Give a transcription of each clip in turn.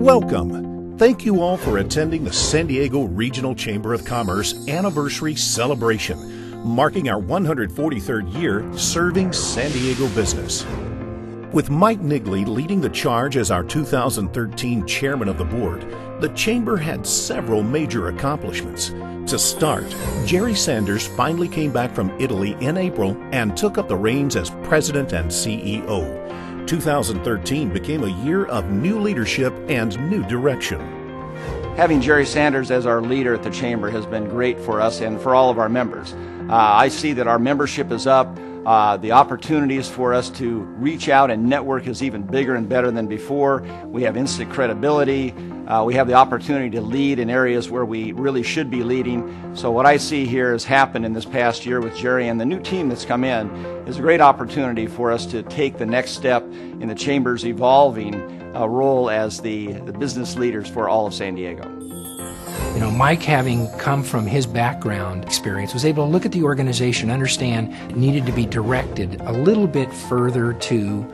Welcome. Thank you all for attending the San Diego Regional Chamber of Commerce Anniversary Celebration, marking our 143rd year serving San Diego business. With Mike Nigley leading the charge as our 2013 chairman of the board, the Chamber had several major accomplishments. To start, Jerry Sanders finally came back from Italy in April and took up the reins as president and CEO. 2013 became a year of new leadership and new direction. Having Jerry Sanders as our leader at the Chamber has been great for us and for all of our members. I see that our membership is up. The opportunities for us to reach out and network is even bigger and better than before. We have instant credibility. We have the opportunity to lead in areas where we really should be leading. So what I see here has happened in this past year with Jerry and the new team that's come in is a great opportunity for us to take the next step in the Chamber's evolving role as the business leaders for all of San Diego. You know, Mike, having come from his background experience, was able to look at the organization, understand it needed to be directed a little bit further to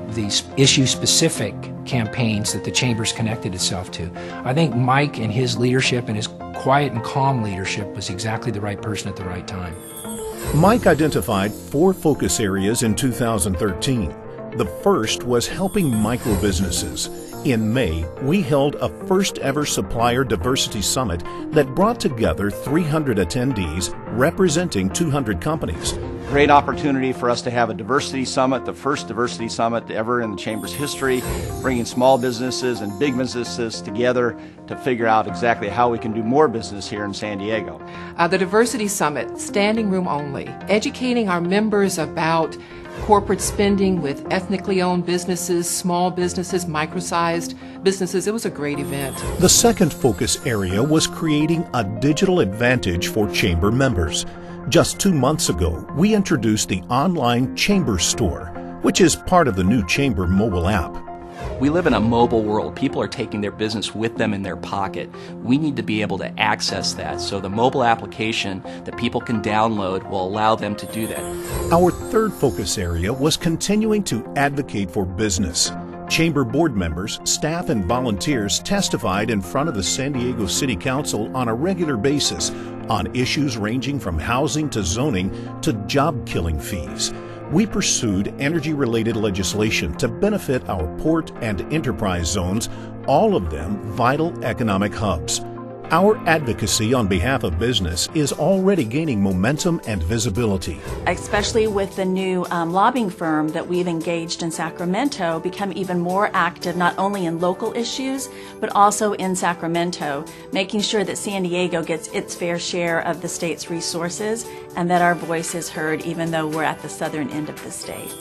these issue-specific campaigns that the Chamber's connected itself to. I think Mike and his leadership and his quiet and calm leadership was exactly the right person at the right time. Mike identified 4 focus areas in 2013. The first was helping micro businesses. In May, we held a first-ever Supplier Diversity Summit that brought together 300 attendees representing 200 companies. Great opportunity for us to have a diversity summit, the first diversity summit ever in the Chamber's history, bringing small businesses and big businesses together to figure out exactly how we can do more business here in San Diego. The Diversity Summit, standing room only, educating our members about corporate spending with ethnically owned businesses, small businesses, micro-sized businesses. It was a great event. The second focus area was creating a digital advantage for Chamber members. Just 2 months ago, we introduced the online Chamber Store, which is part of the new Chamber mobile app. We live in a mobile world. People are taking their business with them in their pocket. We need to be able to access that. So the mobile application that people can download will allow them to do that. Our third focus area was continuing to advocate for business. Chamber board members, staff, and volunteers testified in front of the San Diego City Council on a regular basis on issues ranging from housing to zoning to job-killing fees. We pursued energy-related legislation to benefit our port and enterprise zones, all of them vital economic hubs. Our advocacy on behalf of business is already gaining momentum and visibility. Especially with the new lobbying firm that we've engaged in Sacramento, become even more active not only in local issues, but also in Sacramento, making sure that San Diego gets its fair share of the state's resources and that our voice is heard even though we're at the southern end of the state.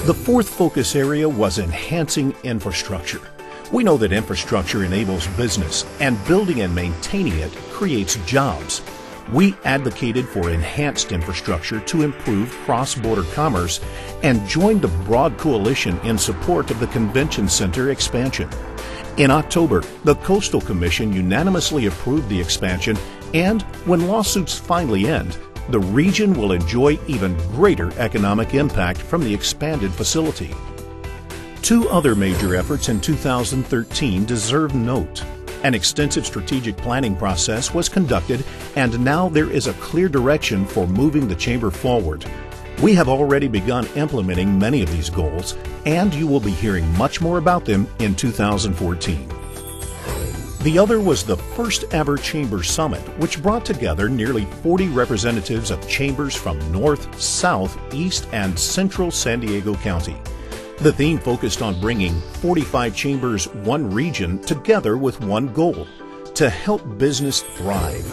The fourth focus area was enhancing infrastructure. We know that infrastructure enables business, and building and maintaining it creates jobs. We advocated for enhanced infrastructure to improve cross-border commerce and joined the broad coalition in support of the convention center expansion. In October, the Coastal Commission unanimously approved the expansion, and when lawsuits finally end, the region will enjoy even greater economic impact from the expanded facility. 2 other major efforts in 2013 deserve note. An extensive strategic planning process was conducted, and now there is a clear direction for moving the Chamber forward. We have already begun implementing many of these goals, and you will be hearing much more about them in 2014. The other was the first ever Chamber Summit, which brought together nearly 40 representatives of chambers from North, South, East, and Central San Diego County. The theme focused on bringing 45 chambers, one region, together with one goal: to help business thrive.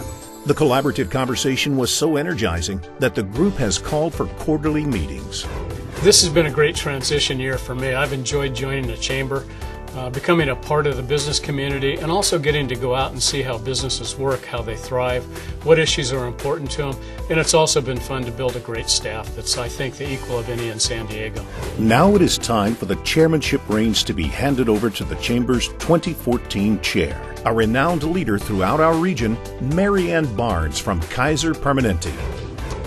The collaborative conversation was so energizing that the group has called for quarterly meetings. This has been a great transition year for me. I've enjoyed joining the Chamber, becoming a part of the business community, and also getting to go out and see how businesses work, how they thrive, what issues are important to them. And it's also been fun to build a great staff that's, I think, the equal of any in San Diego. Now it is time for the chairmanship reins to be handed over to the Chamber's 2014 chair, a renowned leader throughout our region, Mary Ann Barnes from Kaiser Permanente.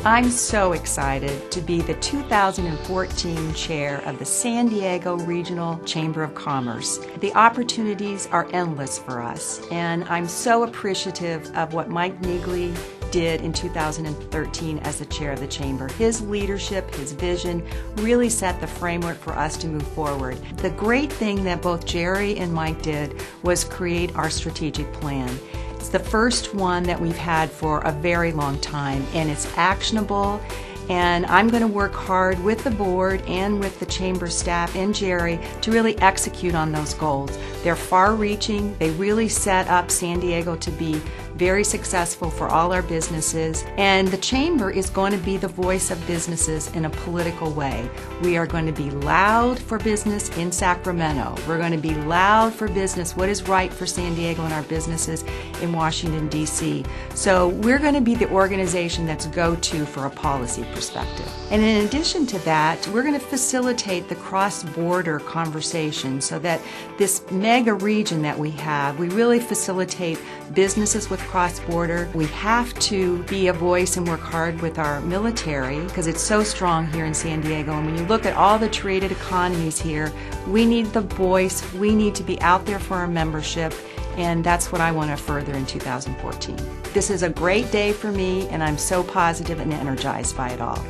I'm so excited to be the 2014 chair of the San Diego Regional Chamber of Commerce. The opportunities are endless for us, and I'm so appreciative of what Mike Neagley did in 2013 as the chair of the chamber. His leadership, his vision really set the framework for us to move forward. The great thing that both Jerry and Mike did was create our strategic plan. It's the first one that we've had for a very long time, and it's actionable, and I'm going to work hard with the board and with the chamber staff and Jerry to really execute on those goals. They're far-reaching. They really set up San Diego to be very successful for all our businesses, and the chamber is going to be the voice of businesses in a political way. We are going to be loud for business in Sacramento. We're going to be loud for business, what is right for San Diego and our businesses in Washington, D.C. So we're going to be the organization that's go-to for a policy perspective. And in addition to that, we're going to facilitate the cross-border conversation so that this mega region that we have, we really facilitate businesses with cross-border. We have to be a voice and work hard with our military because it's so strong here in San Diego. And when you look at all the traded economies here, we need the voice. We need to be out there for our membership, and that's what I want to further in 2014. This is a great day for me, and I'm so positive and energized by it all.